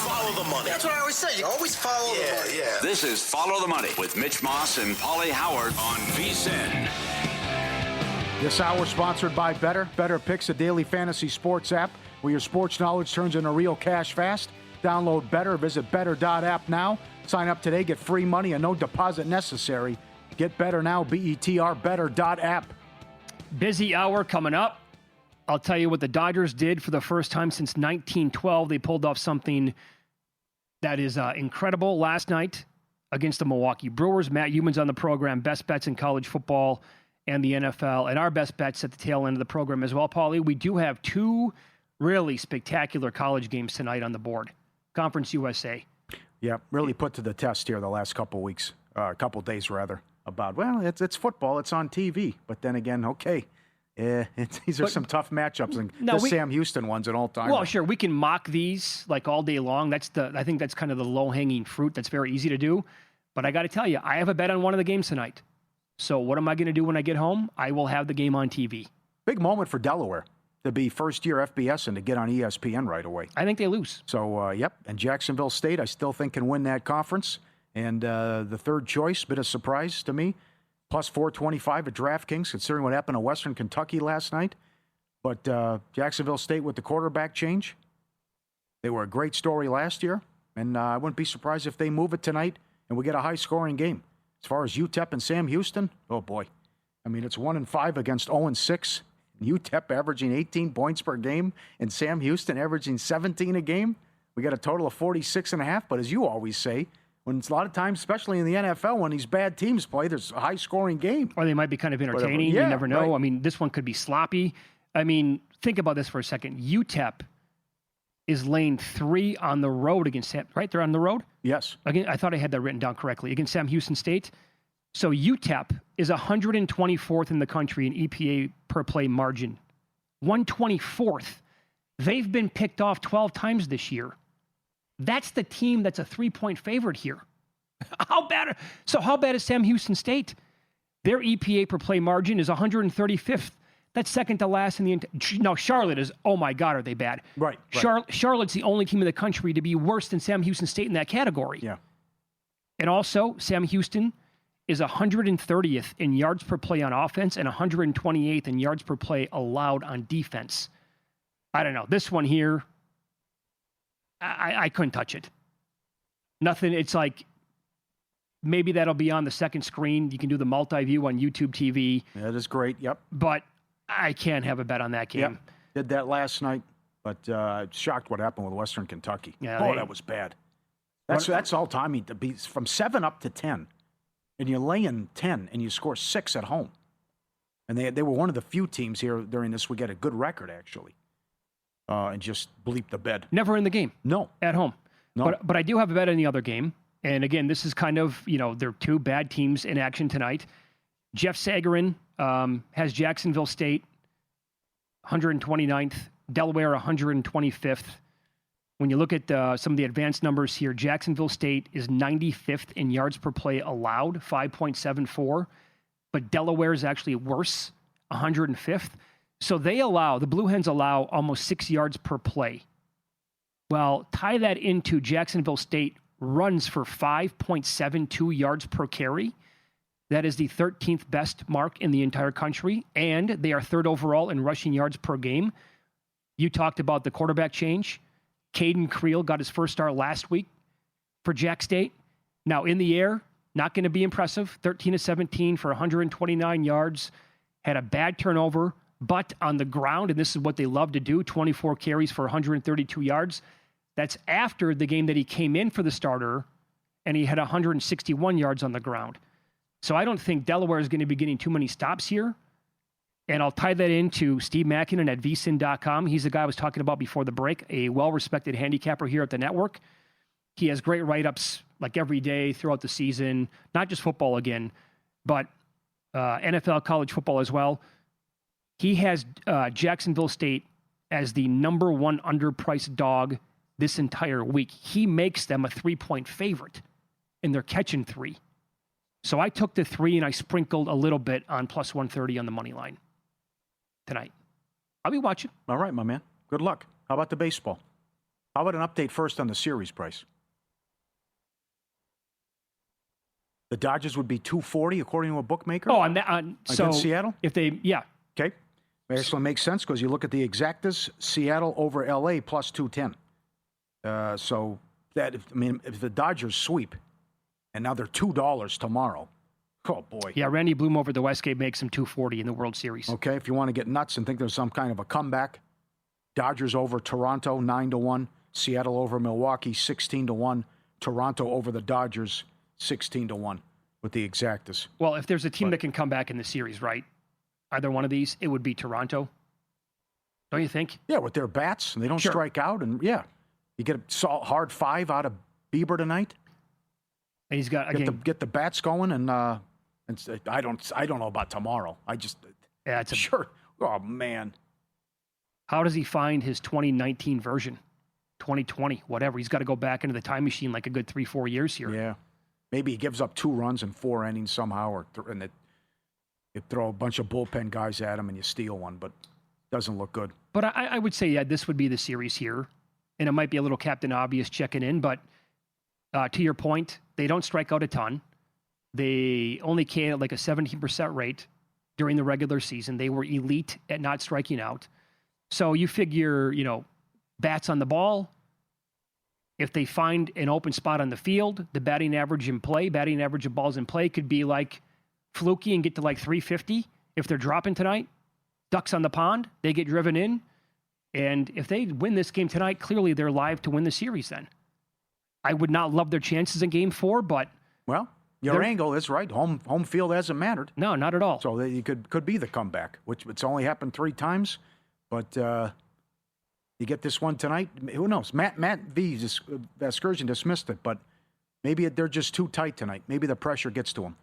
Follow the money. That's what I always say. You always follow the money. Yeah. This is Follow the Money with Mitch Moss and Pauly Howard on VSiN. This hour sponsored by Better. Better Picks, a daily fantasy sports app where your sports knowledge turns into real cash fast. Download Better. Visit better.app now. Sign up today. Get free money and no deposit necessary. Get Better now. BETR. Better.app. Busy hour coming up. I'll tell you what the Dodgers did for the first time since 1912. They pulled off something that is incredible last night against the Milwaukee Brewers. Matt Youmans on the program. Best bets in college football and the NFL, and our best bets at the tail end of the program as well, Pauly. We do have two really spectacular college games tonight on the board. Conference USA. Yeah, really put to the test here the last couple weeks, couple days rather, about, well, it's football, it's on TV. But then again, okay, these are some tough matchups, and Sam Houston one's an all-time. Well, sure, we can mock these like all day long. I think that's kind of the low-hanging fruit that's very easy to do. But I got to tell you, I have a bet on one of the games tonight. So what am I going to do when I get home? I will have the game on TV. Big moment for Delaware to be first-year FBS and to get on ESPN right away. I think they lose. So, yep. And Jacksonville State, I still think can win that conference. And the third choice, bit of surprise to me, plus 425 at DraftKings, considering what happened to Western Kentucky last night. But Jacksonville State with the quarterback change, they were a great story last year. And I wouldn't be surprised if they move it tonight and we get a high-scoring game. As far as UTEP and Sam Houston, oh boy. I mean, it's 1-5 against 0-6. UTEP averaging 18 points per game and Sam Houston averaging 17 a game. We got a total of 46.5. But as you always say, when it's a lot of times, especially in the NFL, when these bad teams play, there's a high-scoring game. Or they might be kind of entertaining. Yeah, you never know. Right. I mean, this one could be sloppy. I mean, think about this for a second. UTEP is lane 3 on the road against Sam, right? They're on the road? Yes. Again, I thought I had that written down correctly. Against Sam Houston State. So UTEP is 124th in the country in EPA per play margin. 124th. They've been picked off 12 times this year. That's the team that's a 3-point favorite here. How bad is Sam Houston State? Their EPA per play margin is 135th. That's second to last in the no, Charlotte is, oh my God, are they bad? Right. Charlotte's the only team in the country to be worse than Sam Houston State in that category. Yeah. And also, Sam Houston is 130th in yards per play on offense and 128th in yards per play allowed on defense. I don't know. This one here, I couldn't touch it. Nothing. It's like, maybe that'll be on the second screen. You can do the multi-view on YouTube TV. That is great. Yep. But I can't have a bet on that game. Yep. Did that last night, but shocked what happened with Western Kentucky. Yeah, that was bad. That's all time. To be from 7 up to 10, and you lay in 10, and you score 6 at home. And they were one of the few teams here during this week had a good record, actually, and just bleeped the bed. Never in the game. No. At home. No. But I do have a bet in the other game. And again, this is kind of, there are two bad teams in action tonight. Jeff Sagarin has Jacksonville State 129th, Delaware 125th. When you look at some of the advanced numbers here, Jacksonville State is 95th in yards per play allowed, 5.74. But Delaware is actually worse, 105th. So the Blue Hens allow almost 6 yards per play. Well, tie that into Jacksonville State runs for 5.72 yards per carry. That is the 13th best mark in the entire country, and they are third overall in rushing yards per game. You talked about the quarterback change. Caden Creel got his first start last week for Jack State. Now, in the air, not going to be impressive. 13 of 17 for 129 yards. Had a bad turnover, but on the ground, and this is what they love to do, 24 carries for 132 yards. That's after the game that he came in for the starter, and he had 161 yards on the ground. So I don't think Delaware is going to be getting too many stops here. And I'll tie that into Steve Mackinnon at vsin.com. He's the guy I was talking about before the break, a well-respected handicapper here at the network. He has great write-ups like every day throughout the season, not just football again, but NFL, college football as well. He has Jacksonville State as the number one underpriced dog this entire week. He makes them a 3-point favorite, and they're catching 3. So I took the 3 and I sprinkled a little bit on plus 130 on the money line tonight. I'll be watching. All right, my man. Good luck. How about the baseball? How about an update first on the series price? The Dodgers would be 240 according to a bookmaker. Oh, so against Seattle. If they, yeah, Okay, it actually makes sense because you look at the exactas: Seattle over LA plus 210. So that if the Dodgers sweep, and now they're $2 tomorrow. Oh boy. yeah, Randy Bloom over the Westgate makes him 240 in the World Series. Okay, if you want to get nuts and think there's some kind of a comeback, Dodgers over Toronto 9-1, Seattle over Milwaukee 16-1, Toronto over the Dodgers 16-1 with the exactas. Well, if there's a team that can come back in the series, right? Either one of these, it would be Toronto. Don't you think? Yeah, with their bats, and they don't Sure. strike out, and yeah, you get a hard 5 out of Bieber tonight. And he's got again. Get the bats going, and I don't know about tomorrow. Yeah, Sure. Oh man. How does he find his 2019 version? 2020, whatever. He's got to go back into the time machine like a good 3-4 years here. Yeah. Maybe he gives up 2 runs in 4 innings somehow, and you throw a bunch of bullpen guys at him and you steal one, but doesn't look good. But I would say, yeah, this would be the series here. And it might be a little Captain Obvious checking in, but to your point, they don't strike out a ton. They only came at like a 17% rate during the regular season. They were elite at not striking out. So you figure, bats on the ball. If they find an open spot on the field, the batting average of balls in play could be like fluky and get to like 350. If they're dropping tonight, ducks on the pond, they get driven in. And if they win this game tonight, clearly they're live to win the series then. I would not love their chances in game 4, but... Well, your angle is right. Home field hasn't mattered. No, not at all. So you could be the comeback, which it's only happened 3 times. But you get this one tonight. Who knows? Matt V. Excursion dismissed it, but maybe they're just too tight tonight. Maybe the pressure gets to them.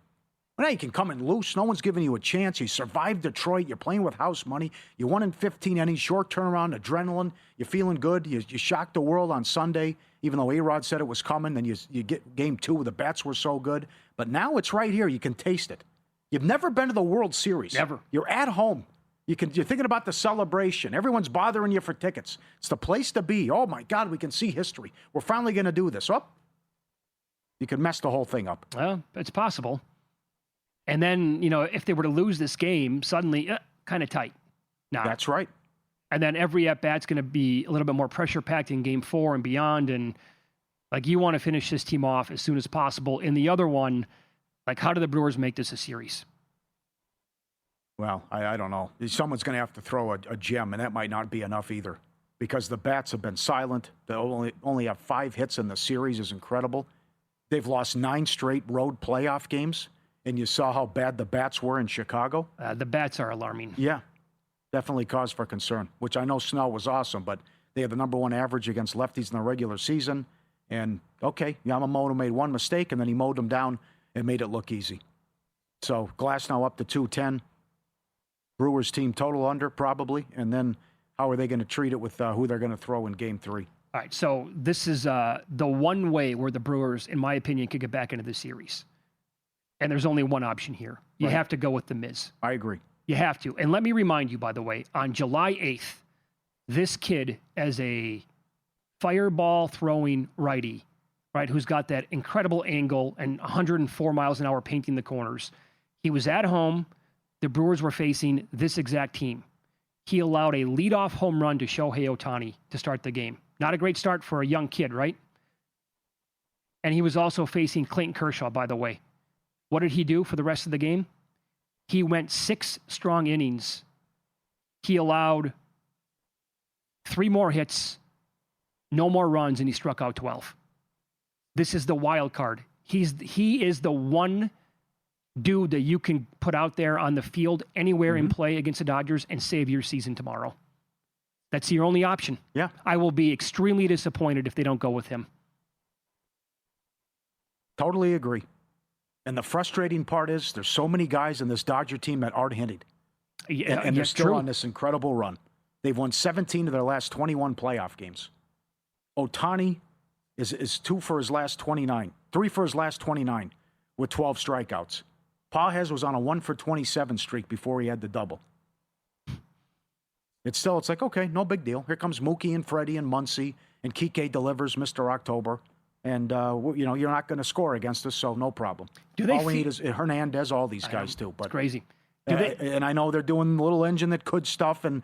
Well, now you can come in loose. No one's giving you a chance. You survived Detroit. You're playing with house money. You won in 15 innings, short turnaround, adrenaline. You're feeling good. You shocked the world on Sunday, even though A-Rod said it was coming. Then you get game 2. The bats were so good. But now it's right here. You can taste it. You've never been to the World Series. Never. You're at home. You're thinking about the celebration. Everyone's bothering you for tickets. It's the place to be. Oh, my God, we can see history. We're finally going to do this. Oh, you could mess the whole thing up. Well, it's possible. And then, if they were to lose this game, suddenly, kind of tight. Now, that's right. And then every at-bat's going to be a little bit more pressure-packed in game 4 and beyond. And, you want to finish this team off as soon as possible. In the other one, how do the Brewers make this a series? Well, I don't know. Someone's going to have to throw a gem, and that might not be enough either because the bats have been silent. They only have 5 hits in the series is incredible. They've lost 9 straight road playoff games, and you saw how bad the bats were in Chicago. The bats are alarming. Yeah, definitely cause for concern, which I know Snell was awesome, but they have the number 1 average against lefties in the regular season. And, okay, Yamamoto made 1 mistake, and then he mowed them down and made it look easy. So Glass now up to 210. Brewers team total under, probably. And then how are they going to treat it with who they're going to throw in game 3? All right, so this is the one way where the Brewers, in my opinion, could get back into the series. And there's only one option here. You have to go with the Miz. I agree. You have to. And let me remind you, by the way, on July 8th, this kid, as a fireball-throwing righty, right, who's got that incredible angle and 104 miles an hour painting the corners, he was at home. The Brewers were facing this exact team. He allowed a leadoff home run to Shohei Ohtani to start the game. Not a great start for a young kid, right? And he was also facing Clayton Kershaw, by the way. What did he do for the rest of the game? He went 6 strong innings. He allowed 3 more hits, no more runs, and he struck out 12. This is the wild card. He is the one dude that you can put out there on the field anywhere in play against the Dodgers and save your season tomorrow. That's your only option. Yeah. I will be extremely disappointed if they don't go with him. Totally agree. And the frustrating part is there's so many guys in this Dodger team that aren't hinted. Yeah, and they're still true. on this incredible run. They've won 17 of their last 21 playoff games. Ohtani is 2 for his last 29, 3 for his last 29 with 12 strikeouts. Pages was on a 1 for 27 streak before he had the double. It's like, okay, no big deal. Here comes Mookie and Freddie and Muncy and Kike delivers, Mr. October. And, you're not going to score against us, so no problem. All we need is Hernandez, all these guys, too. But it's crazy. And I know they're doing the little engine that could stuff and,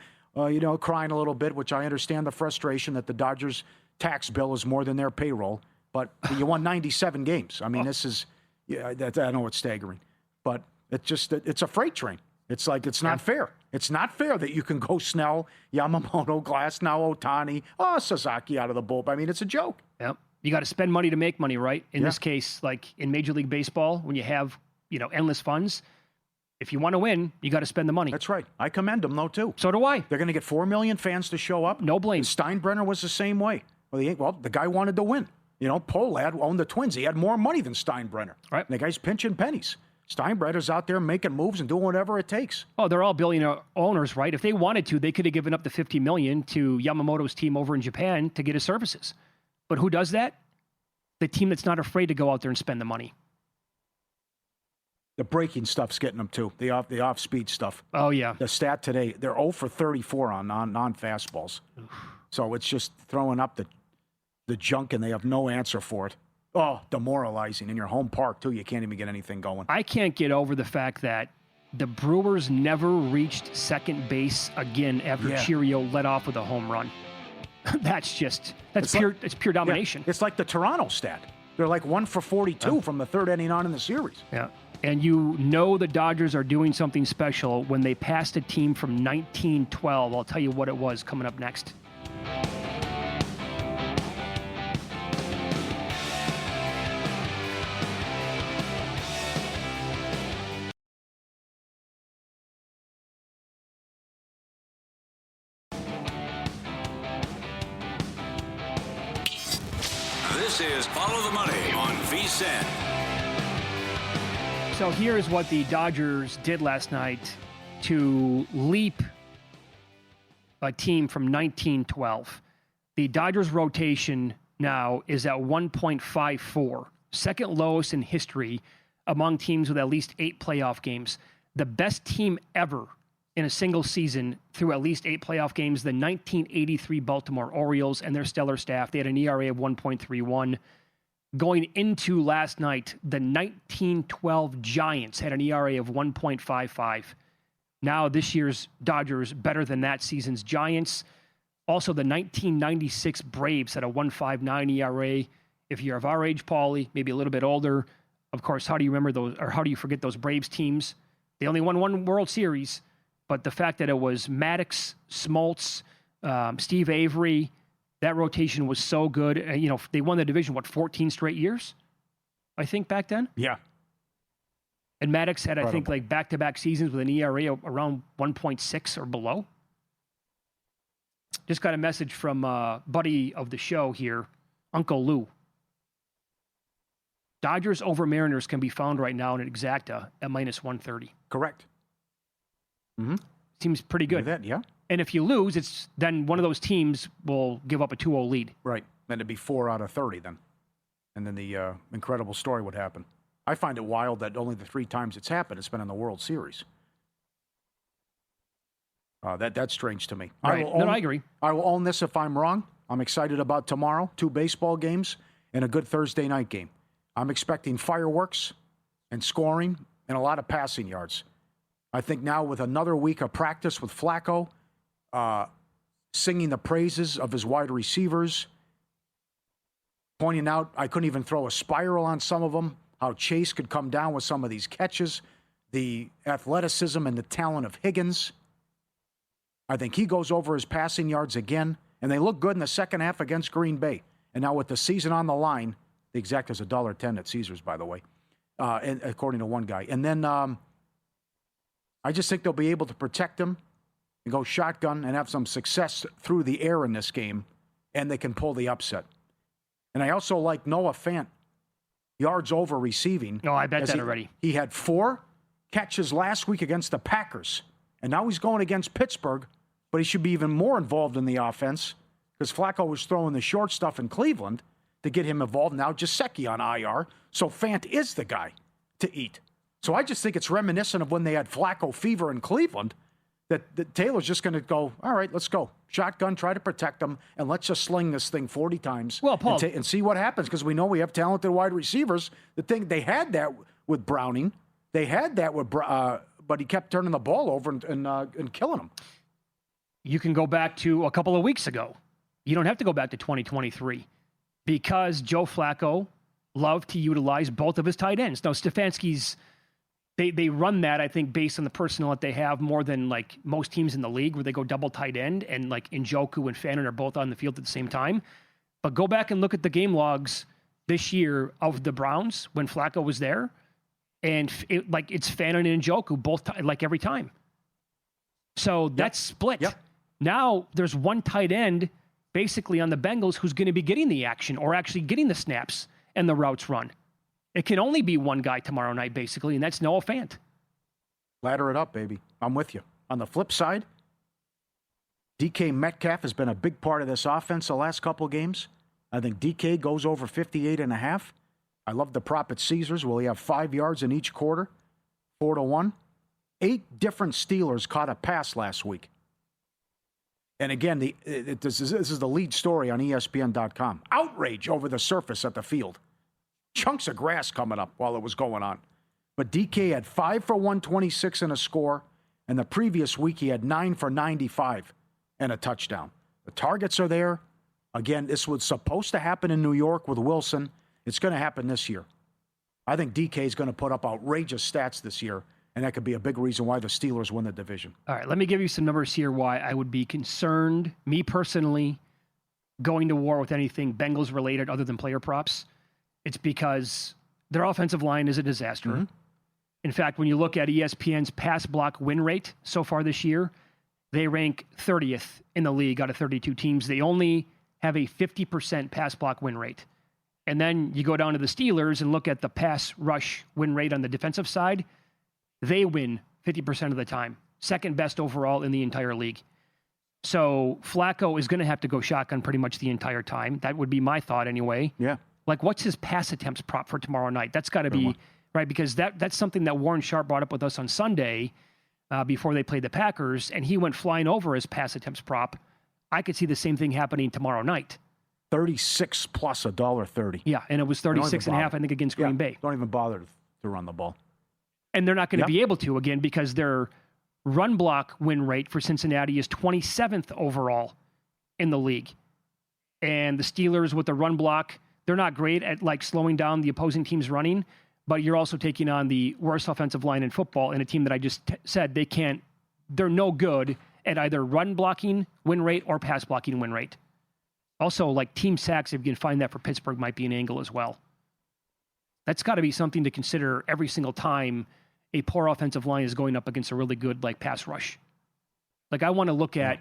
crying a little bit, which I understand the frustration that the Dodgers tax bill is more than their payroll. But you won 97 games. I mean, this is, I know it's staggering. But it's a freight train. It's like, it's not fair. It's not fair that you can go Snell, Yamamoto, Glass, now Ohtani, Sasaki out of the bullpen. I mean, it's a joke. Yep. You got to spend money to make money, right? In this case, like in Major League Baseball, when you have, endless funds, if you want to win, you got to spend the money. That's right. I commend them, though, too. So do I. They're going to get 4 million fans to show up. No blame. And Steinbrenner was the same way. Well, the guy wanted to win. Polad owned the Twins. He had more money than Steinbrenner. Right. And the guy's pinching pennies. Steinbrenner's out there making moves and doing whatever it takes. Oh, they're all billionaire owners, right? If they wanted to, they could have given up the $50 million to Yamamoto's team over in Japan to get his services. But who does that? The team that's not afraid to go out there and spend the money. The breaking stuff's getting them, too. The off-speed stuff. Oh, yeah. The stat today, they're 0 for 34 on non-fastballs. So it's just throwing up the junk, and they have no answer for it. Oh, demoralizing. In your home park, too, you can't even get anything going. I can't get over the fact that the Brewers never reached second base again after Cheerio led off with a home run. That's pure domination. Yeah, it's like the Toronto stat. They're like 1 for 42 from the third inning on in the series. Yeah. And the Dodgers are doing something special when they passed a team from 1912. I'll tell you what it was coming up next. This is Follow the Money on VSiN. So here's what the Dodgers did last night to leap a team from 1912. The Dodgers rotation now is at 1.54, second lowest in history among teams with at least 8 playoff games. The best team ever in a single season through at least 8 playoff games, the 1983 Baltimore Orioles and their stellar staff. They had an ERA of 1.31. Going into last night, the 1912 Giants had an ERA of 1.55. Now this year's Dodgers better than that season's Giants. Also, the 1996 Braves had a 1.59 ERA. If you're of our age, Pauly, maybe a little bit older, of course, how do you remember those, or how do you forget those Braves teams? They only won one World Series, but the fact that it was Maddox, Smoltz, Steve Avery, that rotation was so good. They won the division, 14 straight years, I think, back then? Yeah. And Maddox had, I think, like back-to-back seasons with an ERA around 1.6 or below. Just got a message from a buddy of the show here, Uncle Lou. Dodgers over Mariners can be found right now in Exacta at -130. Correct. Mm-hmm. Seems pretty good. That, yeah. And if you lose, then one of those teams will give up a 2-0 lead. Right. Then it'd be 4 out of 30 then. And then the incredible story would happen. I find it wild that only the 3 times it's happened, it's been in the World Series. That's strange to me. Right. I agree. I will own this if I'm wrong. I'm excited about tomorrow, 2 baseball games and a good Thursday night game. I'm expecting fireworks and scoring and a lot of passing yards. I think now with another week of practice with Flacco, singing the praises of his wide receivers, pointing out I couldn't even throw a spiral on some of them, how Chase could come down with some of these catches, the athleticism and the talent of Higgins. I think he goes over his passing yards again, and they look good in the second half against Green Bay. And now with the season on the line, the exact is $1.10 at Caesars, by the way, and according to one guy. And then I just think they'll be able to protect him and go shotgun and have some success through the air in this game, and they can pull the upset. And I also like Noah Fant, yards over receiving. No, I bet that already. He had 4 catches last week against the Packers, and now he's going against Pittsburgh, but he should be even more involved in the offense because Flacco was throwing the short stuff in Cleveland to get him involved. Now Gesicki on IR, so Fant is the guy to eat. So I just think it's reminiscent of when they had Flacco fever in Cleveland, that Taylor's just going to go, all right, let's go. Shotgun, try to protect them, and let's just sling this thing 40 times Well, Paul, and see what happens, because we know we have talented wide receivers. The thing, they had that with Browning. They had that with, but he kept turning the ball over and killing them. you can go back to a couple of weeks ago. You don't have to go back to 2023 because Joe Flacco loved to utilize both of his tight ends. Now, Stefanski's, they run that, I think, based on the personnel that they have more than like most teams in the league where they go double tight end and like Njoku and Fannin are both on the field at the same time. But go back and look at the game logs this year of the Browns when Flacco was there. And it's Fannin and Njoku both like every time. So that's split. Yep. Now there's one tight end basically on the Bengals who's going to be getting the action or actually getting the snaps and the routes run. It can only be one guy tomorrow night, basically, and that's Noah Fant. Ladder it up, baby. I'm with you. On the flip side, DK Metcalf has been a big part of this offense the last couple games. I think DK goes over 58.5. I love the prop at Caesars. Will he have 5 yards in each quarter? 4-1. 8 different Steelers caught a pass last week. And again, this is the lead story on ESPN.com. Outrage over the surface at the field. Chunks of grass coming up while it was going on. But DK had 5 for 126 and a score, and the previous week he had 9 for 95 and a touchdown. The targets are there. Again, this was supposed to happen in New York with Wilson. It's going to happen this year. I think DK is going to put up outrageous stats this year, and that could be a big reason why the Steelers win the division. All right, let me give you some numbers here why I would be concerned, me personally, going to war with anything Bengals related other than player props. It's because their offensive line is a disaster. Mm-hmm. In fact, when you look at ESPN's pass block win rate so far this year, they rank 30th in the league out of 32 teams. They only have a 50% pass block win rate. And then you go down to the Steelers and look at the pass rush win rate on the defensive side. They win 50% of the time. Second best overall in the entire league. So Flacco is going to have to go shotgun pretty much the entire time. That would be my thought anyway. Yeah. Like, what's his pass attempts prop for tomorrow night? That's got to be, right? Because that's something that Warren Sharp brought up with us on Sunday before they played the Packers, and he went flying over his pass attempts prop. I could see the same thing happening tomorrow night. 36 plus $1.30. Yeah, and it was 36.5, I think, against Green Bay. Don't even bother to run the ball. And they're not going to be able to, again, because their run block win rate for Cincinnati is 27th overall in the league. And the Steelers with the run block, they're not great at like slowing down the opposing team's running, but you're also taking on the worst offensive line in football and a team that I just said they're no good at either run blocking win rate or pass blocking win rate. Also, like team sacks, if you can find that for Pittsburgh, might be an angle as well. That's got to be something to consider every single time a poor offensive line is going up against a really good like pass rush. Like I want to look at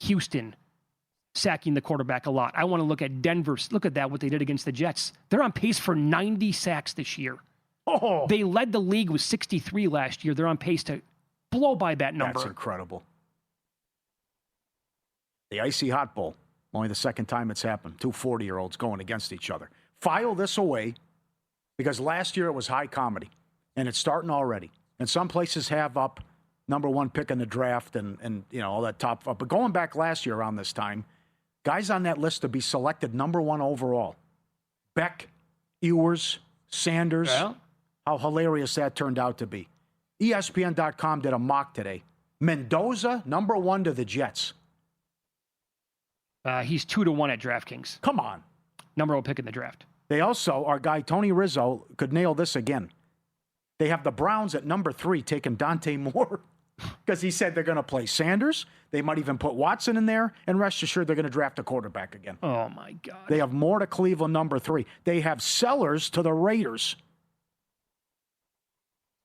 Houston sacking the quarterback a lot. I want to look at Denver. Look at that, what they did against the Jets. They're on pace for 90 sacks this year. Oh, they led the league with 63 last year. They're on pace to blow by that number. That's incredible. The Icy Hot Bowl. Only the second time it's happened. 2 40-year-olds going against each other. File this away because last year it was high comedy, and it's starting already. And some places have up number 1 pick in the draft and you know all that top. But going back last year around this time, guys on that list to be selected number 1 overall. Beck, Ewers, Sanders. Yeah. How hilarious that turned out to be. ESPN.com did a mock today. Mendoza, number 1 to the Jets. He's 2-1 at DraftKings. Come on. Number 1 pick in the draft. They also, our guy Tony Rizzo could nail this again. They have the Browns at number 3 taking Dante Moore because he said they're going to play Sanders. They might even put Watson in there, and rest assured they're going to draft a quarterback again. Oh, my God. They have Moore to Cleveland, number 3. They have Sellers to the Raiders.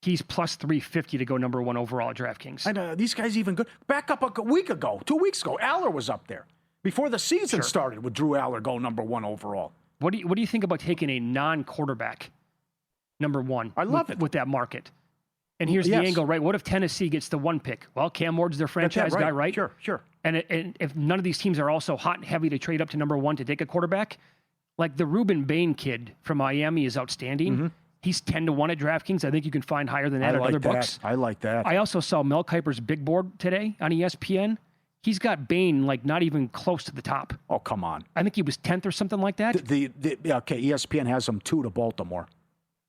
He's plus 350 to go number 1 overall at DraftKings. I know, these guys even good. Back up a week ago, 2 weeks ago, Aller was up there. Before the season started with Drew Aller go number 1 overall. What do you think about taking a non-quarterback number 1? I love it. With that market. And here's the angle, right? What if Tennessee gets the 1 pick? Well, Cam Ward's their franchise guy, right? Sure. And if none of these teams are also hot and heavy to trade up to number 1 to take a quarterback, like the Ruben Bain kid from Miami is outstanding. Mm-hmm. He's 10-1 at DraftKings. I think you can find higher than that at other books. I like that. I also saw Mel Kiper's big board today on ESPN. He's got Bain like not even close to the top. Oh, come on. I think he was 10th or something like that. Okay, ESPN has him 2 to Baltimore.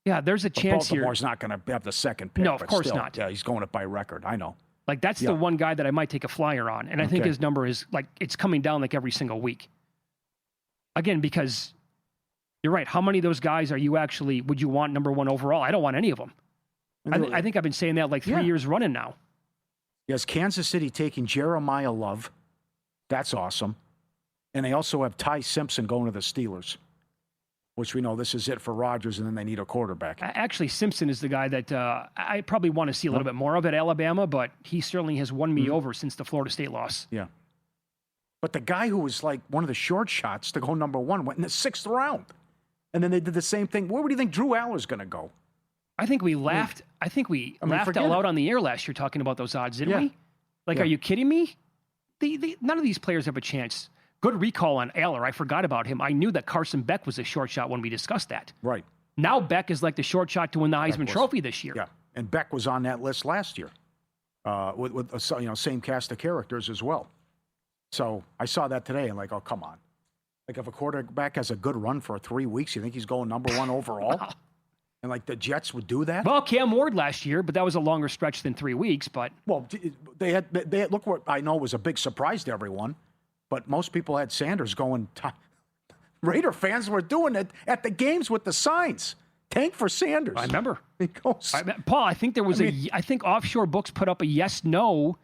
Yeah, there's a chance here. Baltimore's not going to have the second pick. No, of course still, not. Yeah, he's going it by record. I know. Like, that's the one guy that I might take a flyer on. And I think his number is, like, it's coming down, like, every single week. Again, because you're right. How many of those guys would you want number 1 overall? I don't want any of them. I think I've been saying that, like, 3 years running now. Yes, Kansas City taking Jeremiah Love. That's awesome. And they also have Ty Simpson going to the Steelers, which we know this is it for Rodgers, and then they need a quarterback. Actually, Simpson is the guy that I probably want to see a little bit more of at Alabama, but he certainly has won me over since the Florida State loss. Yeah. But the guy who was like one of the short shots to go number 1 went in the 6th round. And then they did the same thing. Where do you think Drew Aller's going to go? I think we laughed. Laughed out loud on the air last year talking about those odds, didn't we? Like, are you kidding me? None of these players have a chance. Good recall on Aller. I forgot about him. I knew that Carson Beck was a short shot when we discussed that. Right. Now Beck is like the short shot to win the Heisman Trophy this year. Yeah, and Beck was on that list last year with same cast of characters as well. So I saw that today and like, oh, come on. Like if a quarterback has a good run for 3 weeks, you think he's going number 1 overall? Wow. And like the Jets would do that? Well, Cam Ward last year, but that was a longer stretch than 3 weeks. But well, they had look what I know was a big surprise to everyone. But most people had Sanders going. Raider fans were doing it at the games with the signs. Tank for Sanders. I remember. He goes, Paul, I think there was I think offshore books put up a yes/no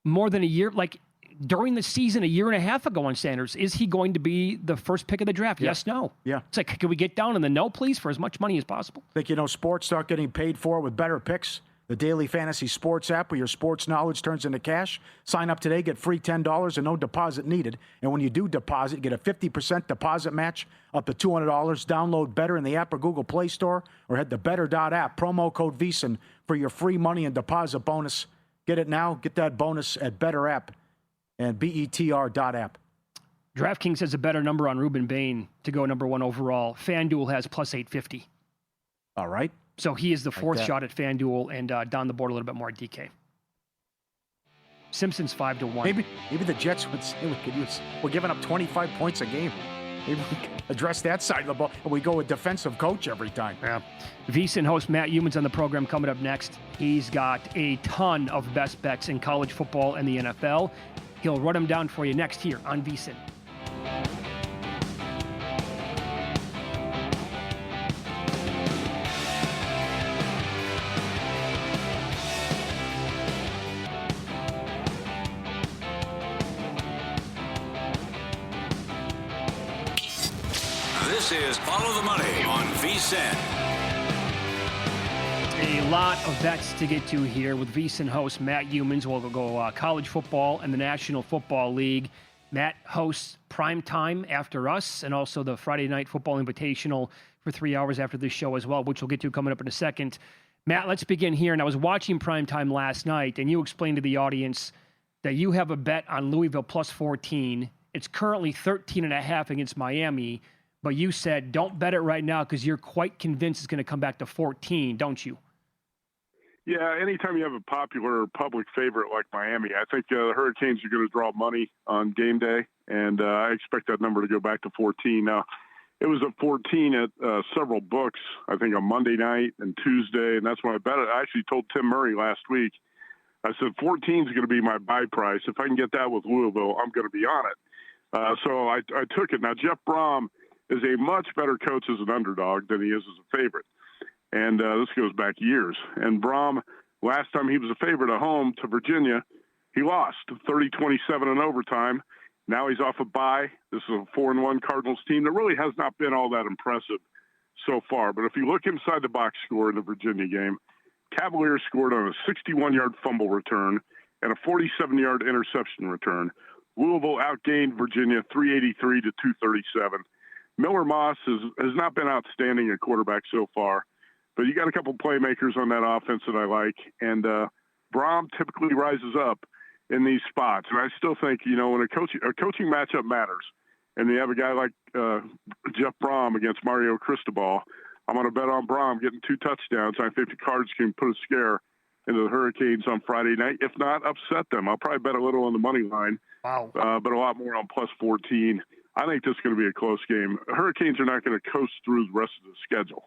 more than a year, like during the season, a year and a half ago on Sanders. Is he going to be the first pick of the draft? Yes, no. Yeah. It's like, can we get down in the no, please, for as much money as possible? Think sports start getting paid for with better picks? The daily fantasy sports app where your sports knowledge turns into cash. Sign up today, get free $10 and no deposit needed. And when you do deposit, get a 50% deposit match up to $200. Download Better in the app or Google Play Store or head to better.app. Promo code VSiN for your free money and deposit bonus. Get it now. Get that bonus at Better app and BETR.app. DraftKings has a better number on Ruben Bain to go number 1 overall. FanDuel has plus 850. All right. So he is the 4th shot at FanDuel and down the board a little bit more at DK. Simpson's 5-1. Maybe the Jets would say we're giving up 25 points a game. Maybe we can address that side of the ball and we go with defensive coach every time. Yeah. VSiN host Matt Youmans on the program coming up next. He's got a ton of best bets in college football and the NFL. He'll run them down for you next here on VSiN. This is Follow the Money on VSiN. A lot of bets to get to here with VSiN host Matt Youmans. We'll go college football and the National Football League. Matt hosts Prime Time after us and also the Friday Night Football Invitational for 3 hours after this show as well, which we'll get to coming up in a second. Matt, let's begin here. And I was watching Prime Time last night, and you explained to the audience that you have a bet on Louisville plus 14. It's currently 13.5 against Miami. But you said don't bet it right now because you're quite convinced it's going to come back to 14, don't you? Yeah, anytime you have a popular public favorite like Miami, I think the Hurricanes are going to draw money on game day, and I expect that number to go back to 14. Now, it was at 14 at several books, I think on Monday night and Tuesday, and that's when I bet it. I actually told Tim Murray last week, I said 14 is going to be my buy price. If I can get that with Louisville, I'm going to be on it. So I took it. Now, Jeff Brom is a much better coach as an underdog than he is as a favorite. And this goes back years. And Brom, last time he was a favorite at home to Virginia, he lost 30-27 in overtime. Now he's off a bye. This is a 4-1 Cardinals team that really has not been all that impressive so far. But if you look inside the box score in the Virginia game, Cavaliers scored on a 61-yard fumble return and a 47-yard interception return. Louisville outgained Virginia 383 to 237. Miller Moss has not been outstanding at quarterback so far, but you got a couple playmakers on that offense that I like, and Brom typically rises up in these spots. And I still think, when a coaching matchup matters, and you have a guy like Jeff Brom against Mario Cristobal, I'm going to bet on Braum getting 2 touchdowns. I think the Cards can put a scare into the Hurricanes on Friday night. If not, upset them. I'll probably bet a little on the money line, Wow. but a lot more on plus 14. I think this is going to be a close game. Hurricanes are not going to coast through the rest of the schedule.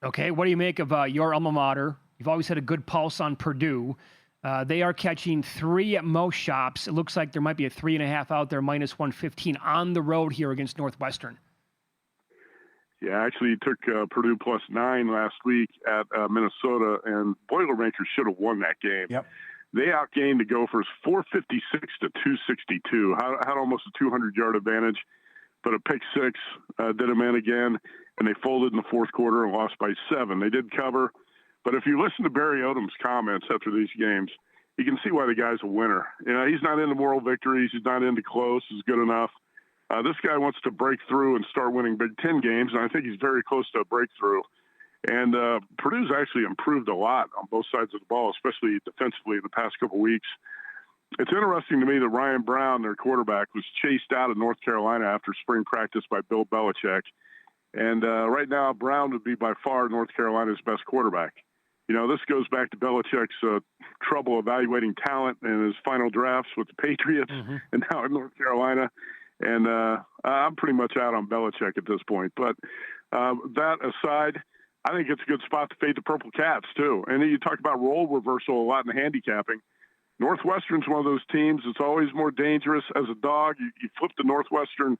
Okay, what do you make of your alma mater? You've always had a good pulse on Purdue. They are catching 3 at most shops. It looks like there might be a 3.5 out there, minus 115 on the road here against Northwestern. Yeah, actually, he took Purdue plus 9 last week at Minnesota, and Boilermakers should have won that game. Yep. They outgained the Gophers 456 to 262. Had almost a 200-yard advantage, but a pick 6 did them in again, and they folded in the fourth quarter and lost by 7. They did cover, but if you listen to Barry Odom's comments after these games, you can see why the guy's a winner. You know, he's not into moral victories. He's not into close. Is good enough. This guy wants to break through and start winning Big Ten games, and I think he's very close to a breakthrough. And Purdue's actually improved a lot on both sides of the ball, especially defensively in the past couple weeks. It's interesting to me that Ryan Brown, their quarterback, was chased out of North Carolina after spring practice by Bill Belichick. And right now, Brown would be by far North Carolina's best quarterback. You know, this goes back to Belichick's trouble evaluating talent in his final drafts with the Patriots and now in North Carolina. And I'm pretty much out on Belichick at this point. But that aside, I think it's a good spot to fade the Purple Cats, too. And then you talk about role reversal a lot in the handicapping. Northwestern's one of those teams that's always more dangerous as a dog. You flip the Northwestern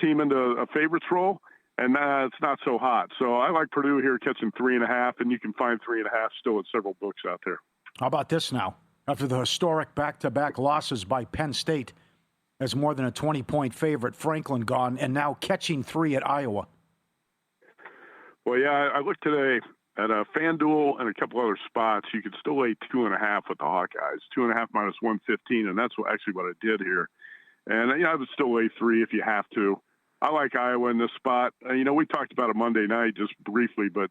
team into a favorites role, and it's not so hot. So I like Purdue here catching 3.5, and you can find 3.5 still at several books out there. How about this now? After the historic back-to-back losses by Penn State, as more than a 20-point favorite, Franklin gone, and now catching 3 at Iowa. Well, yeah, I looked today at FanDuel and a couple other spots. You could still lay 2.5 with the Hawkeyes, 2.5 minus 115, and that's what I did here. And, I would still lay 3 if you have to. I like Iowa in this spot. We talked about it Monday night just briefly, but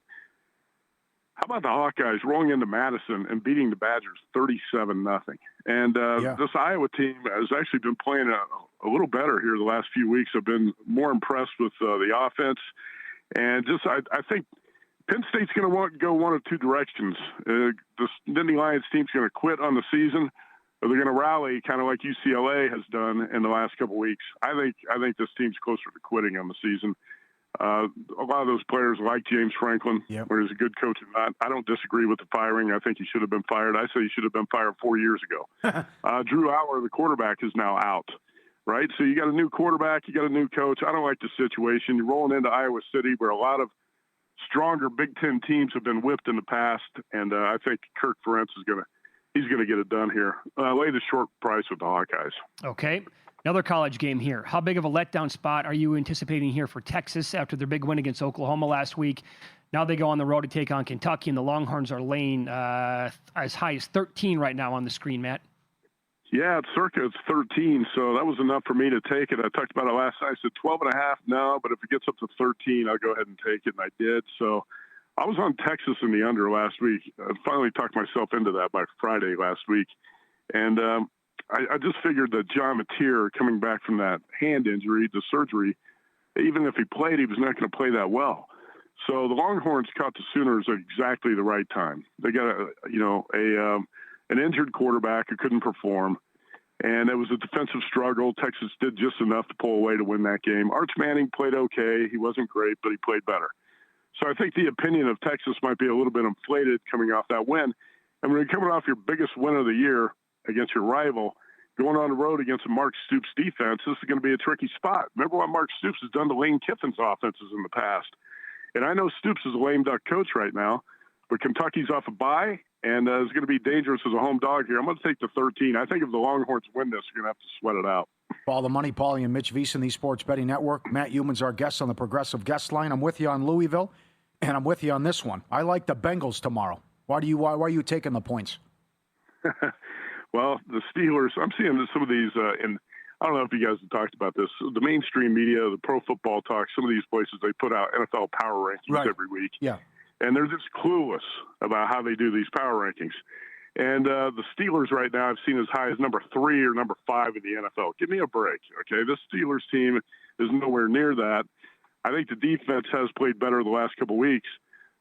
how about the Hawkeyes rolling into Madison and beating the Badgers 37-0? And this Iowa team has actually been playing a little better here the last few weeks. I've been more impressed with the offense. And I think Penn State's going to go one of two directions. The Nittany Lions team's going to quit on the season, or they're going to rally kind of like UCLA has done in the last couple of weeks. I think this team's closer to quitting on the season. A lot of those players like James Franklin, where he's a good coach or not. I don't disagree with the firing. I think he should have been fired. I say he should have been fired 4 years ago. Drew Aller, the quarterback, is now out, right? So you got a new quarterback, you got a new coach. I don't like the situation. You're rolling into Iowa City, where a lot of stronger Big Ten teams have been whipped in the past, and I think Kirk Ferentz is going to get it done here. Lay the short price with the Hawkeyes. Okay. Another college game here. How big of a letdown spot are you anticipating here for Texas after their big win against Oklahoma last week? Now they go on the road to take on Kentucky, and the Longhorns are laying as high as 13 right now on the screen, Matt. Yeah, it's 13, so that was enough for me to take it. I talked about it last night. I said 12.5 now, but if it gets up to 13, I'll go ahead and take it, and I did. So I was on Texas in the under last week. I finally talked myself into that by Friday last week. And I just figured that John Mateer, coming back from that hand injury, the surgery, even if he played, he was not going to play that well. So the Longhorns caught the Sooners at exactly the right time. They got an injured quarterback who couldn't perform, and it was a defensive struggle. Texas did just enough to pull away to win that game. Arch Manning played okay. He wasn't great, but he played better. So I think the opinion of Texas might be a little bit inflated coming off that win. And when you're coming off your biggest win of the year against your rival, going on the road against a Mark Stoops defense, this is going to be a tricky spot. Remember what Mark Stoops has done to Lane Kiffin's offenses in the past. And I know Stoops is a lame duck coach right now, but Kentucky's off a bye, and is going to be dangerous as a home dog here. I'm going to take the 13. I think if the Longhorns win this, you're going to have to sweat it out. Follow the money, Pauly and Mitch Veasan, the Sports Betting Network. Matt Youmans, our guest on the Progressive Guest Line. I'm with you on Louisville, and I'm with you on this one. I like the Bengals tomorrow. Why are you taking the points? Well, the Steelers, I'm seeing some of these, and I don't know if you guys have talked about this. The mainstream media, the Pro Football Talk, some of these places, they put out NFL power rankings every week. Yeah. And they're just clueless about how they do these power rankings. And the Steelers right now I've seen as high as number 3 or number 5 in the NFL. Give me a break, okay? This Steelers team is nowhere near that. I think the defense has played better the last couple of weeks.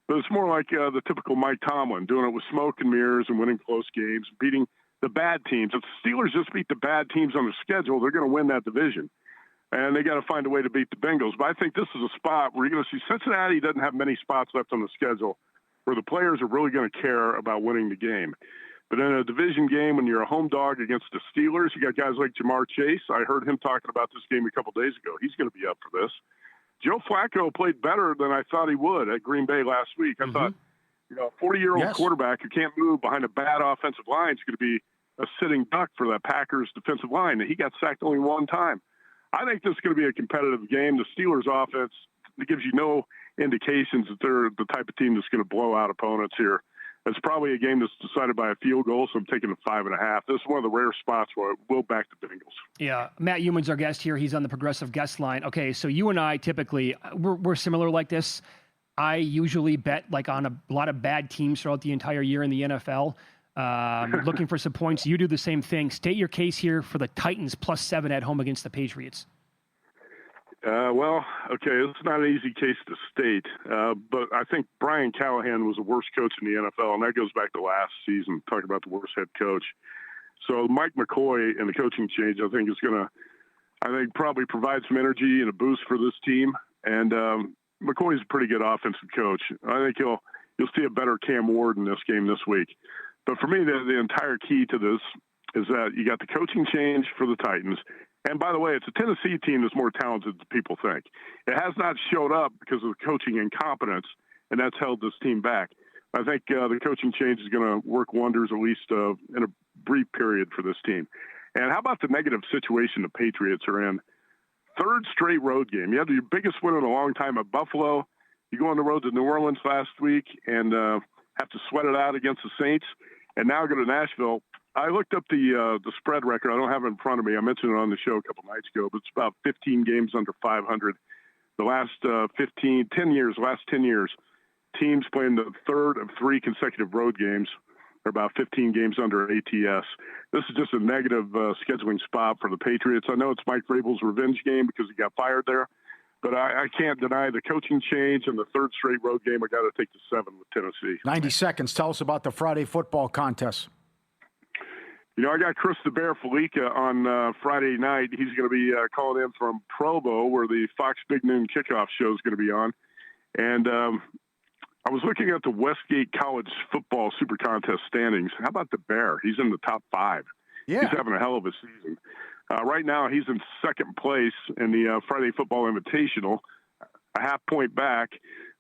But it's more like the typical Mike Tomlin, doing it with smoke and mirrors and winning close games, beating the bad teams. If the Steelers just beat the bad teams on the schedule, they're going to win that division. And they got to find a way to beat the Bengals. But I think this is a spot where you're going to see Cincinnati doesn't have many spots left on the schedule where the players are really going to care about winning the game. But in a division game, when you're a home dog against the Steelers, you got guys like Jamar Chase. I heard him talking about this game a couple days ago. He's going to be up for this. Joe Flacco played better than I thought he would at Green Bay last week. I thought, a 40-year-old quarterback who can't move behind a bad offensive line is going to be a sitting duck for that Packers defensive line. He got sacked only one time. I think this is going to be a competitive game. The Steelers offense gives you no indications that they're the type of team that's going to blow out opponents here. It's probably a game that's decided by a field goal, so I'm taking the 5.5. This is one of the rare spots where we'll back the Bengals. Yeah, Matt Youmans, our guest here. He's on the Progressive Guest line. Okay, so you and I typically, we're similar like this. I usually bet like on a lot of bad teams throughout the entire year in the NFL, looking for some points. You do the same thing. State your case here for the Titans +7 at home against the Patriots. It's not an easy case to state, but I think Brian Callahan was the worst coach in the NFL, and that goes back to last season, talking about the worst head coach. So Mike McCoy and the coaching change, I think, is going to, probably provide some energy and a boost for this team. And McCoy's a pretty good offensive coach. I think you'll see a better Cam Ward in this game this week. But for me, the entire key to this is that you got the coaching change for the Titans. And by the way, it's a Tennessee team that's more talented than people think. It has not showed up because of the coaching incompetence, and that's held this team back. I think the coaching change is going to work wonders, at least in a brief period for this team. And how about the negative situation the Patriots are in? Third straight road game. You had your biggest win in a long time at Buffalo. You go on the road to New Orleans last week and have to sweat it out against the Saints, and now go to Nashville. I looked up the spread record. I don't have it in front of me. I mentioned it on the show a couple nights ago, but it's about 15 games under 500. The last 10 years, teams playing the third of 3 consecutive road games are about 15 games under ATS. This is just a negative scheduling spot for the Patriots. I know it's Mike Vrabel's revenge game because he got fired there, but I can't deny the coaching change and the third straight road game. I got to take the 7 with Tennessee. 90 seconds. Tell us about the Friday football contest. I got Chris the Bear Felica on Friday night. He's going to be calling in from Provo, where the Fox Big Noon Kickoff show is going to be on. And I was looking at the Westgate College football super contest standings. How about the Bear? He's in the top 5. Yeah. He's having a hell of a season. Right now, he's in second place in the Friday Football Invitational, a half point back.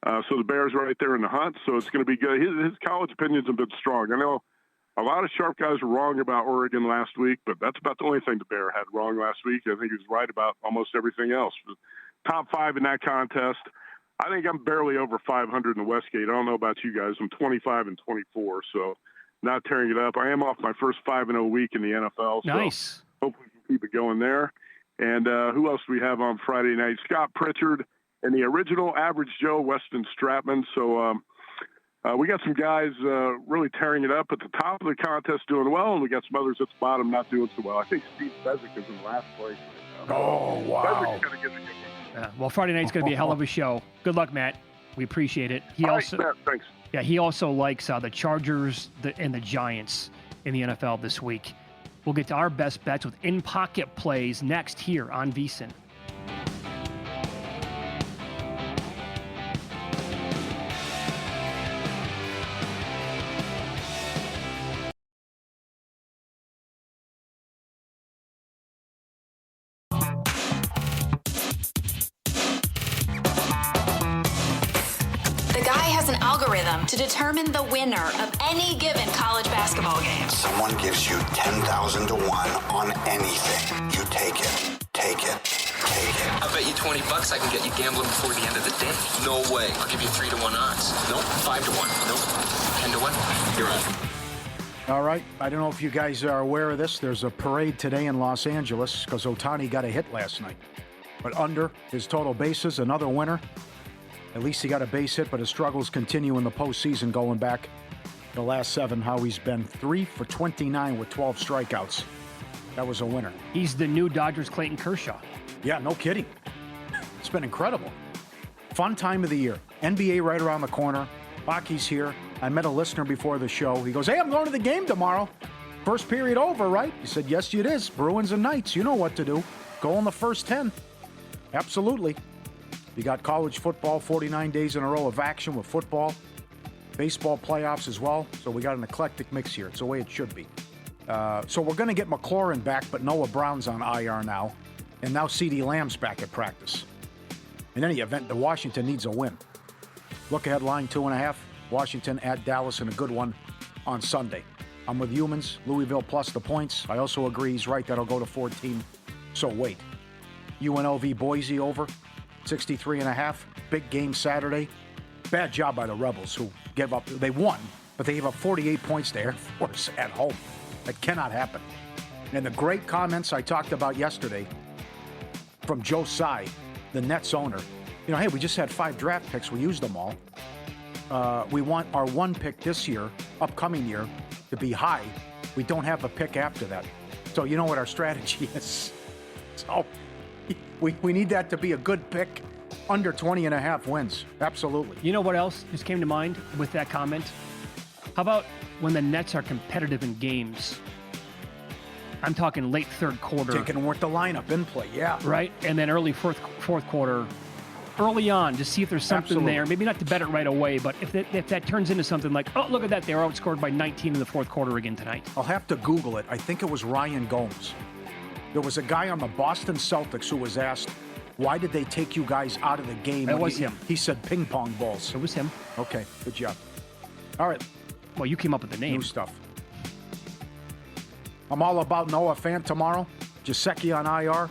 So the Bear's right there in the hunt. So it's going to be good. His college opinions have been strong. I know a lot of sharp guys were wrong about Oregon last week, but that's about the only thing the Bear had wrong last week. I think he was right about almost everything else. Top 5 in that contest. I think I'm barely over 500 in the Westgate. I don't know about you guys. I'm 25 and 24, so not tearing it up. I am off my first 5-0 week in the NFL. So nice. Hopefully we can keep it going there. And who else do we have on Friday night? Scott Pritchard and the original Average Joe, Weston Stratman. So we got some guys really tearing it up at the top of the contest doing well, and we got some others at the bottom not doing so well. I think Steve Fezzik is in last place right now. Oh, wow. Fezzik's going to get the good one. Well, Friday night's going to be a hell of a show. Good luck, Matt. We appreciate it. Matt, thanks. Yeah, he also likes the Chargers and the Giants in the NFL this week. We'll get to our best bets with in-pocket plays next here on VSiN. To determine the winner of any given college basketball game. Someone gives you 10,000 to 1 on anything. You take it. Take it. Take it. I bet you $20 I can get you gambling before the end of the day. No way. I'll give you 3 to 1 odds. Nope. 5 to 1. Nope. 10 to 1. You're on. All right. I don't know if you guys are aware of this. There's a parade today in Los Angeles because Ohtani got a hit last night. But under his total bases, another winner. At least he got a base hit, but his struggles continue in the postseason going back the last 7, how he's been 3 for 29 with 12 strikeouts. That was a winner. He's the new Dodgers' Clayton Kershaw. Yeah, no kidding. It's been incredible. Fun time of the year. NBA right around the corner. Hockey's here. I met a listener before the show. He goes, hey, I'm going to the game tomorrow. First period over, right? He said, yes, it is. Bruins and Knights. You know what to do. Go in the first 10. Absolutely. You got college football, 49 days in a row of action with football. Baseball playoffs as well. So we got an eclectic mix here. It's the way it should be. So we're going to get McLaurin back, but Noah Brown's on IR now. And now CeeDee Lamb's back at practice. In any event, the Washington needs a win. Look ahead line 2.5. Washington at Dallas in a good one on Sunday. I'm with Youmans. Louisville plus the points. I also agree he's right. That'll go to 14. So wait. UNLV Boise over 63.5. Big game Saturday. Bad job by the Rebels who gave up. They won, but they gave up 48 points to Air Force at home. That cannot happen. And the great comments I talked about yesterday from Joe Tsai, the Nets owner. You know, hey, we just had 5 draft picks. We used them all. We want our 1 pick this year, upcoming year, to be high. We don't have a pick after that. So you know what our strategy is. So we need that to be a good pick. Under 20.5 wins. Absolutely. You know what else just came to mind with that comment? How about when the Nets are competitive in games? I'm talking late third quarter. Taking worth the lineup in play, yeah. Right? And then early fourth quarter. Early on, to see if there's something there. Maybe not to bet it right away, but if that turns into something like, oh, look at that, they were outscored by 19 in the fourth quarter again tonight. I'll have to Google it. I think it was Ryan Gomes. There was a guy on the Boston Celtics who was asked, why did they take you guys out of the game? It was him. He said ping pong balls. It was him. Okay, good job. All right. Well, you came up with the name. New stuff. I'm all about Noah Fant tomorrow. Giuseppe on IR.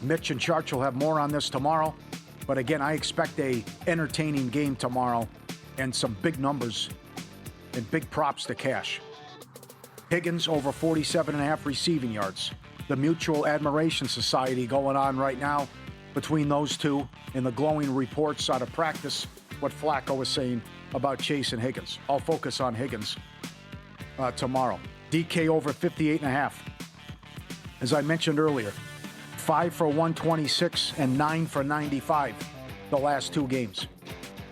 Mitch and Church will have more on this tomorrow. But again, I expect a entertaining game tomorrow and some big numbers and big props to cash. Higgins over 47.5 receiving yards. The Mutual Admiration Society going on right now between those two and the glowing reports out of practice, what Flacco was saying about Chase and Higgins. I'll focus on Higgins tomorrow. DK over 58.5. As I mentioned earlier, 5 for 126 and 9 for 95 the last 2 games.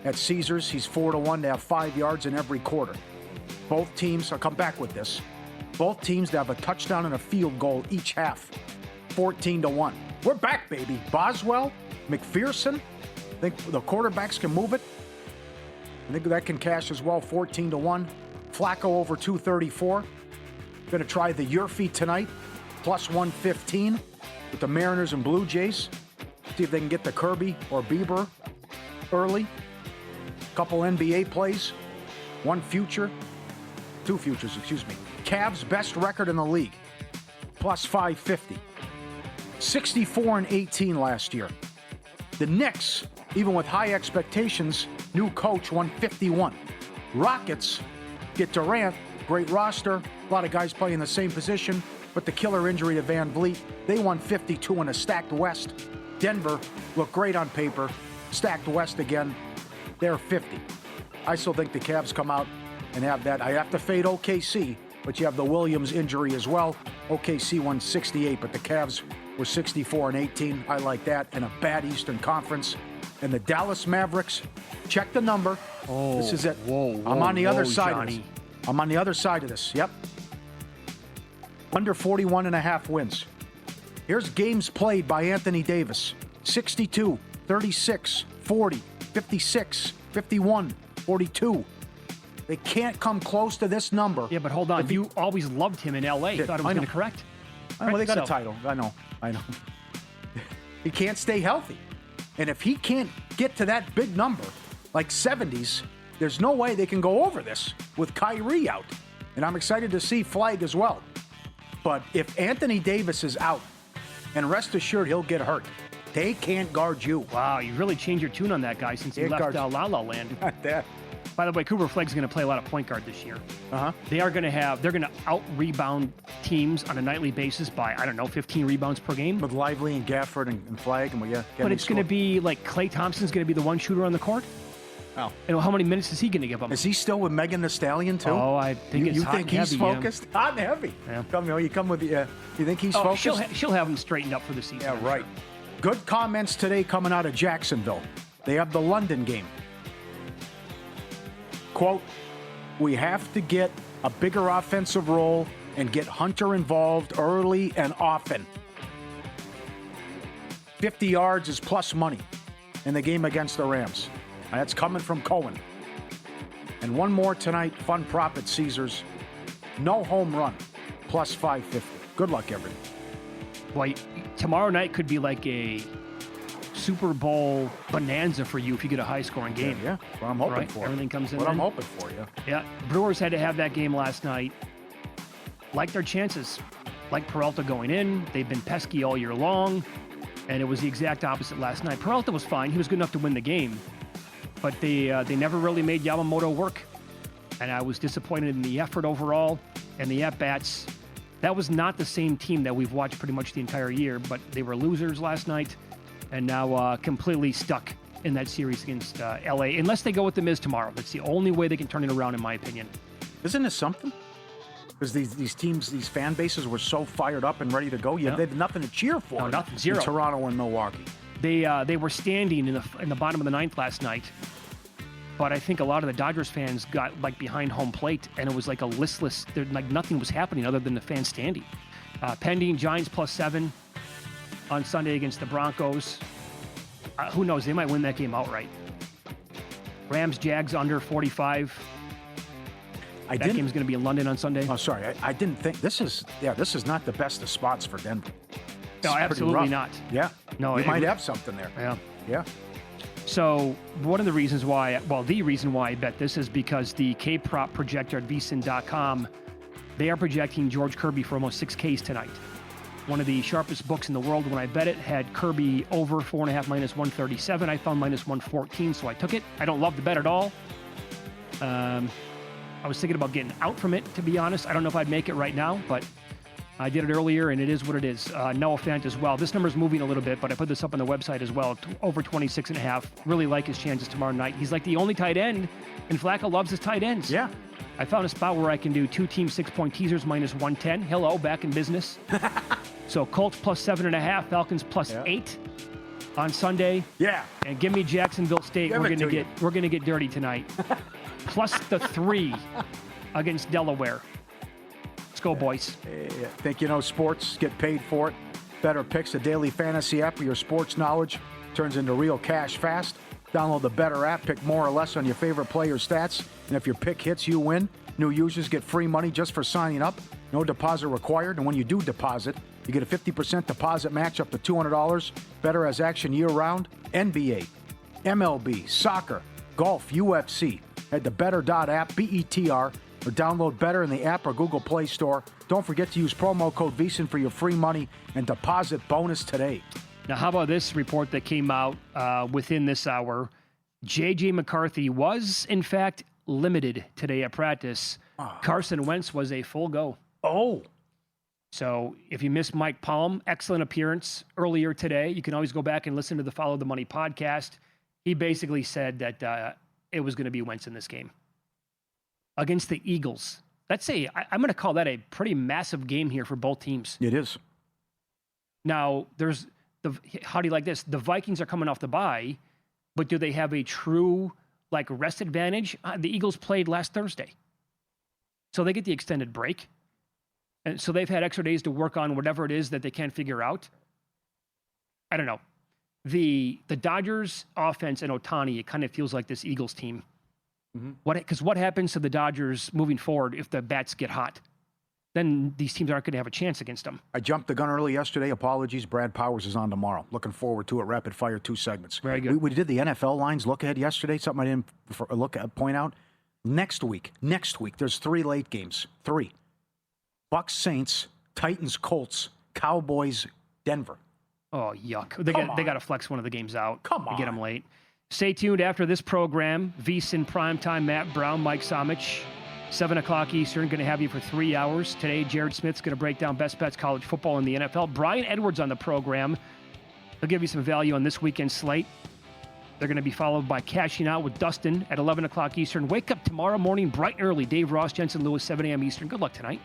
At Caesars, he's 4-1 to have 5 yards in every quarter. Both teams, I'll come back with this, both teams to have a touchdown and a field goal each half. 14-1. We're back, baby. Boswell, McPherson, I think the quarterbacks can move it. I think that can cash as well, 14-1. Flacco over 234. Going to try the Yurfee tonight, plus 115 with the Mariners and Blue Jays. See if they can get the Kirby or Bieber early. Couple NBA plays. 2 futures, excuse me. Cavs best record in the league, plus 550. 64-18 last year. The Knicks, even with high expectations, new coach, 151. Rockets get Durant, great roster, a lot of guys playing the same position, but the killer injury to Van Vliet, they won 52 in a stacked West. Denver looked great on paper, stacked West again, they're 50. I still think the Cavs come out and have that. I have to fade OKC, but you have the Williams injury as well. OKC won 68, but the Cavs were 64-18. I like that. And a bad Eastern Conference. And the Dallas Mavericks, check the number. Oh, this is it. Whoa, I'm on the other side Johnny. of this. I'm on the other side of this. Yep. Under 41.5 wins. Here's games played by Anthony Davis. 62, 36, 40, 56, 51, 42. They can't come close to this number. Yeah, but hold on. You always loved him in L.A. Thought it was going to correct. Well, they got a title. I know. He can't stay healthy. And if he can't get to that big number, like 70s, there's no way they can go over this with Kyrie out. And I'm excited to see Flag as well. But if Anthony Davis is out, and rest assured he'll get hurt, they can't guard you. Wow, you really changed your tune on that guy since he left La La Land. Not that. By the way, Cooper Flagg's going to play a lot of point guard this year. Uh-huh. They're going to out-rebound teams on a nightly basis by, 15 rebounds per game. With Lively and Gafford and Flag. But it's going to be like Klay Thompson's going to be the one shooter on the court. Oh. And how many minutes is he going to give them? Is he still with Megan Thee Stallion, too? Oh, I think you hot think and he's heavy, focused? Yeah. Hot and heavy. Yeah. You come with the, you think he's focused? She'll have him straightened up for the season. Yeah, right. Good comments today coming out of Jacksonville. They have the London game. Quote, we have to get a bigger offensive role and get Hunter involved early and often. 50 yards is plus money in the game against the Rams. And that's coming from Cohen. And one more tonight, fun prop at Caesars. No home run, plus 550. Good luck, everyone. Boy, tomorrow night could be like a Super Bowl bonanza for you if you get a high-scoring game. Yeah, what I'm hoping for. Everything comes in. What I'm hoping for, yeah. Yeah, Brewers had to have that game last night. Like their chances. Like Peralta going in. They've been pesky all year long. And it was the exact opposite last night. Peralta was fine. He was good enough to win the game. But they never really made Yamamoto work. And I was disappointed in the effort overall and the at-bats. That was not the same team that we've watched pretty much the entire year, but they were losers last night and now completely stuck in that series against LA, unless they go with the Miz tomorrow. That's the only way they can turn it around, in my opinion. Isn't this something? Because these teams, these fan bases were so fired up and ready to go. Yeah, they had nothing to cheer for. No, nothing. Zero. In Toronto and Milwaukee. They were standing in the bottom of the ninth last night. But I think a lot of the Dodgers fans got like behind home plate, and it was like a listless. Like nothing was happening other than the fans standing. Pending Giants +7 on Sunday against the Broncos. Who knows? They might win that game outright. Rams Jags under 45. That game's going to be in London on Sunday. Oh, sorry, I didn't think this is not the best of spots for Denver. No, absolutely not. Yeah, no, you might have something there. Yeah. So one of the reasons why, the reason why I bet this is because the K-prop projector at vsin.com, they are projecting George Kirby for almost 6Ks tonight. One of the sharpest books in the world when I bet it had Kirby over 4.5 minus 137. I found minus 114, so I took it. I don't love the bet at all. I was thinking about getting out from it, to be honest. I don't know if I'd make it right now, but I did it earlier, and it is what it is. Noah Fant as well. This number's moving a little bit, but I put this up on the website as well. Over 26.5. Really like his chances tomorrow night. He's like the only tight end, and Flacco loves his tight ends. Yeah. I found a spot where I can do 2-team 6-point teasers minus 110. Hello, back in business. So Colts +7.5, Falcons +8 on Sunday. Yeah. And give me Jacksonville State. We're gonna get dirty tonight. +3 against Delaware. Let's go, boys. Think you know sports, get paid for it. Better Picks, a daily fantasy app where your sports knowledge turns into real cash fast. Download the Better app, pick more or less on your favorite player's stats, and if your pick hits, you win. New users get free money just for signing up. No deposit required, and when you do deposit, you get a 50% deposit match up to $200. Better has action year-round. NBA, MLB, soccer, golf, UFC. Head to better.app, BETR, or download Better in the app or Google Play Store. Don't forget to use promo code VSiN for your free money and deposit bonus today. Now, how about this report that came out within this hour? J.J. McCarthy was, in fact, limited today at practice. Carson Wentz was a full go. Oh. So if you missed Mike Palm, excellent appearance earlier today. You can always go back and listen to the Follow the Money podcast. He basically said that it was going to be Wentz in this game against the Eagles. I'm going to call that a pretty massive game here for both teams. It is. Now, how do you like this? The Vikings are coming off the bye, but do they have a true rest advantage? The Eagles played last Thursday, so they get the extended break. And so they've had extra days to work on whatever it is that they can't figure out. I don't know. The Dodgers offense and Ohtani, it kind of feels like this Eagles team. Mm-hmm. Because what happens to the Dodgers moving forward if the bats get hot? Then these teams aren't going to have a chance against them. I jumped the gun early yesterday. Apologies. Brad Powers is on tomorrow. Looking forward to it. Rapid fire 2 segments. Very good. We did the NFL lines look ahead yesterday. Something I didn't point out. Next week, there's 3 late games. 3. Bucks, Saints, Titans, Colts, Cowboys, Denver. Oh, yuck. They got to flex one of the games out. Come on. To get them late. Stay tuned after this program. VSiN Primetime, Matt Brown, Mike Somich. 7 o'clock Eastern, going to have you for 3 hours. Today, Jared Smith's going to break down best bets college football in the NFL. Brian Edwards on the program. He'll give you some value on this weekend's slate. They're going to be followed by Cashing Out with Dustin at 11 o'clock Eastern. Wake up tomorrow morning bright and early. Dave Ross, Jensen Lewis, 7 a.m. Eastern. Good luck tonight.